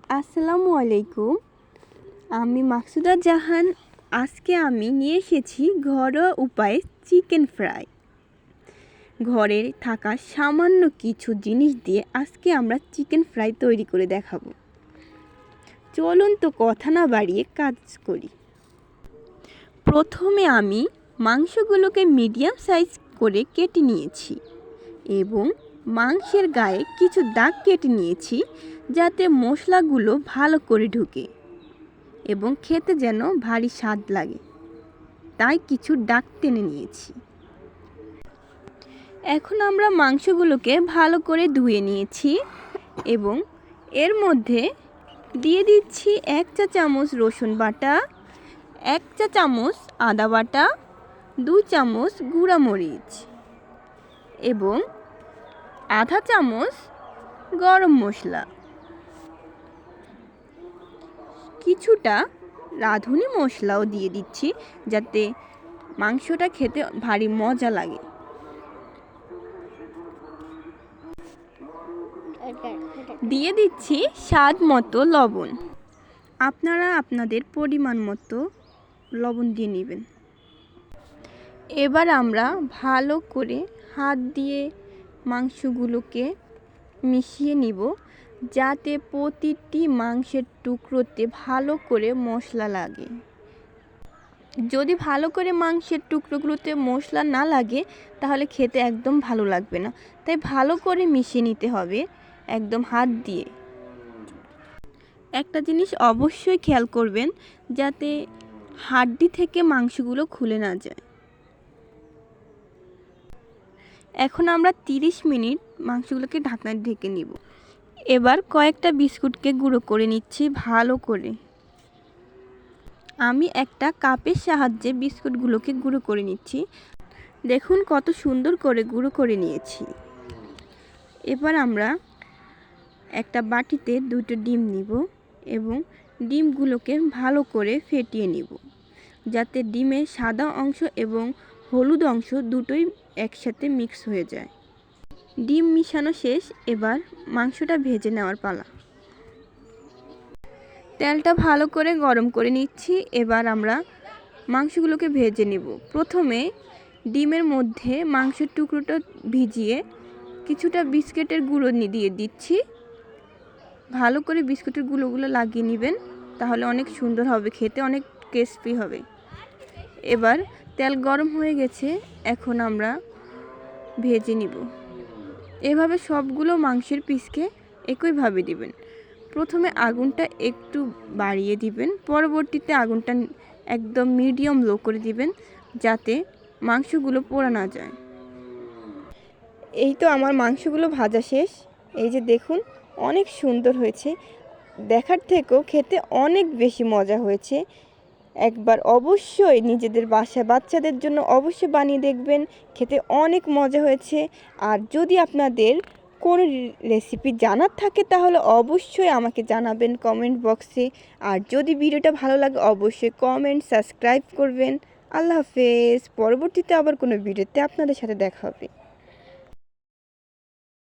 আসসালামু আলাইকুম। আমি মাকসুদা জাহান। আজকে আমি নিয়ে এসেছি ঘরোয়া উপায়ে চিকেন ফ্রাই। ঘরে থাকা সামান্য কিছু জিনিস দিয়ে আজকে আমরা চিকেন ফ্রাই তৈরি করে দেখাবো। চলুন তো কথা না বাড়িয়ে কাজ করি। প্রথমে আমি মাংসগুলোকে মিডিয়াম সাইজ করে কেটে নিয়েছি এবং মাংসের গায়ে কিছু দাগ কেটে নিয়েছি যাতে মশলাগুলো ভালো করে ঢুকে এবং খেতে যেন ভারী স্বাদ লাগে, তাই কিছু দাগ টেনে নিয়েছি। এখন আমরা মাংসগুলোকে ভালো করে ধুয়ে নিয়েছি এবং এর মধ্যে দিয়ে দিচ্ছি 1 চা চামচ রসুন বাটা, 1 চা চামচ আদা বাটা, 2 চামচ গুঁড়া মরিচ এবং আধা চামচ গরম মশলা, কিছুটা রাঁধুনি মশলাও দিয়ে দিচ্ছি যাতে মাংসটা খেতে ভারী মজা লাগে। দিয়ে দিচ্ছি স্বাদ মতো লবণ। আপনারা আপনাদের পরিমাণ মতো লবণ দিয়ে নেবেন। এবার আমরা ভালো করে হাত দিয়ে মাংসগুলোকে মিশিয়ে নিব যাতে প্রতিটি মাংসের টুকরোতে ভালো করে মশলা লাগে। যদি ভালো করে মাংসের টুকরোগুলোতে মশলা না লাগে তাহলে খেতে একদম ভালো লাগবে না, তাই ভালো করে মিশিয়ে নিতে হবে একদম হাত দিয়ে। একটা জিনিস অবশ্যই খেয়াল করবেন যাতে হাড্ডি থেকে মাংসগুলো খুলে না যায়। এখন আমরা 30 মিনিট মাংসগুলোকে ঢাকনা ঢেকে নিব। এবার কয়েকটা বিস্কুটকে গুঁড়ো করে নিচ্ছি ভালো করে। আমি একটা কাপের সাহায্যে বিস্কুটগুলোকে গুঁড়ো করে নিচ্ছি। দেখুন কত সুন্দর করে গুঁড়ো করে নিয়েছি। এবার আমরা একটা বাটিতে 2টো ডিম নিব এবং ডিমগুলোকে ভালো করে ফেটিয়ে নিব যাতে ডিমের সাদা অংশ এবং হলুদ অংশ দুটোই একসাথে মিক্স হয়ে যায়। ডিম মিশানো শেষ, এবার মাংসটা ভেজে নেওয়ার পালা। তেলটা ভালো করে গরম করে নিচ্ছি। এবার আমরা মাংসগুলোকে ভেজে নেব। প্রথমে ডিমের মধ্যে মাংসের টুকরোটা ভিজিয়ে কিছুটা বিস্কুটের গুঁড়ো দিয়ে দিচ্ছি। ভালো করে বিস্কুটের গুঁড়োগুলো লাগিয়ে নেবেন, তাহলে অনেক সুন্দর হবে, খেতে অনেক ক্রিস্পি হবে। এবার তেল গরম হয়ে গেছে, এখন আমরা ভেজে নিব। এভাবে সবগুলো মাংসের পিসকে একইভাবে দিবেন। প্রথমে আগুনটা একটু বাড়িয়ে দিবেন, পরবর্তীতে আগুনটা একদম মিডিয়াম লো করে দিবেন যাতে মাংসগুলো পোড়া না যায়। এই তো আমার মাংসগুলো ভাজা শেষ। এই যে দেখুন অনেক সুন্দর হয়েছে, দেখার থেকেও খেতে অনেক বেশি মজা হয়েছে। একবার অবশ্যই নিজেদের বাসায় বাচ্চাদের জন্য অবশ্যই বানিয়ে দেখবেন, খেতে অনেক মজা হয়েছে। আর যদি আপনাদের কোনো রেসিপি জানার থাকে তাহলে অবশ্যই আমাকে জানাবেন কমেন্ট বক্সে। আর যদি ভিডিওটা ভালো লাগে অবশ্যই কমেন্ট সাবস্ক্রাইব করবেন। আল্লাহ হাফেজ। পরবর্তীতে আবার কোনো ভিডিওতে আপনাদের সাথে দেখা হবে।